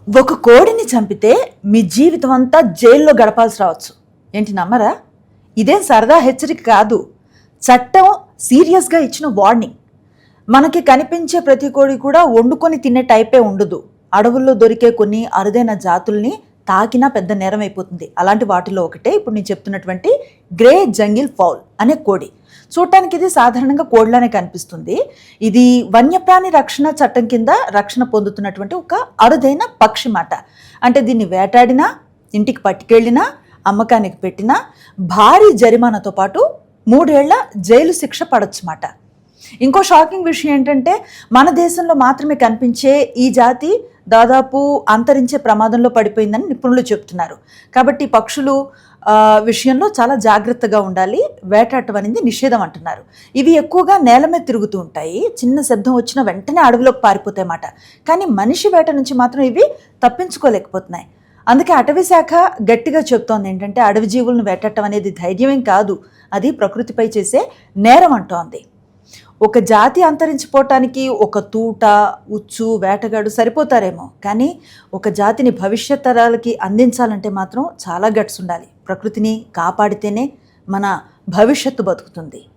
ఒక కోడిని చంపితే మీ జీవితం అంతా జైల్లో గడపాల్సి రావచ్చు. ఏంటి నమ్మరా? ఇదేం సరదా హెచ్చరిక కాదు, చట్టం సీరియస్గా ఇచ్చిన వార్నింగ్. మనకి కనిపించే ప్రతి కోడి కూడా వండుకొని తినే టైపే ఉండదు. అడవుల్లో దొరికే కొన్ని అరుదైన జాతుల్ని తాకినా పెద్ద నేరం అయిపోతుంది. అలాంటి వాటిలో ఒకటే ఇప్పుడు నేను చెప్తున్నటువంటి గ్రే జంగిల్ ఫౌల్ అనే కోడి. చూడటానికి ఇది సాధారణంగా కోడిలానే కనిపిస్తుంది. ఇది వన్యప్రాణి రక్షణ చట్టం కింద రక్షణ పొందుతున్నటువంటి ఒక అరుదైన పక్షి మాట. అంటే దీన్ని వేటాడినా, ఇంటికి పట్టుకెళ్ళినా, అమ్మకానికి పెట్టినా భారీ జరిమానాతో పాటు 3 ఏళ్ల జైలు శిక్ష పడొచ్చు మాట. ఇంకో షాకింగ్ విషయం ఏంటంటే మన దేశంలో మాత్రమే కనిపించే ఈ జాతి దాదాపు అంతరించే ప్రమాదంలో పడిపోయిందని నిపుణులు చెప్తున్నారు. కాబట్టి పక్షులు విషయంలో చాలా జాగ్రత్తగా ఉండాలి. వేటాడటం అనేది నిషేధం అంటున్నారు. ఇవి ఎక్కువగా నేల మీద తిరుగుతూ ఉంటాయి. చిన్న శబ్దం వచ్చిన వెంటనే అడవిలోకి పారిపోతాయి మాట. కానీ మనిషి వేట నుంచి మాత్రం ఇవి తప్పించుకోలేకపోతున్నాయి. అందుకే అటవీ శాఖ గట్టిగా చెప్తోంది ఏంటంటే అడవి జీవులను వేటాడటం అనేది ధైర్యమేం కాదు, అది ప్రకృతిపై చేసే నేరం అంటోంది. ఒక జాతి అంతరించిపోవటానికి ఒక తూట, ఉచ్చు, వేటగాడు సరిపోతారేమో, కానీ ఒక జాతిని భవిష్యత్ తరాలకి అందించాలంటే మాత్రం చాలా గట్స్ ఉండాలి. ప్రకృతిని కాపాడితేనే మన భవిష్యత్తు బతుకుతుంది.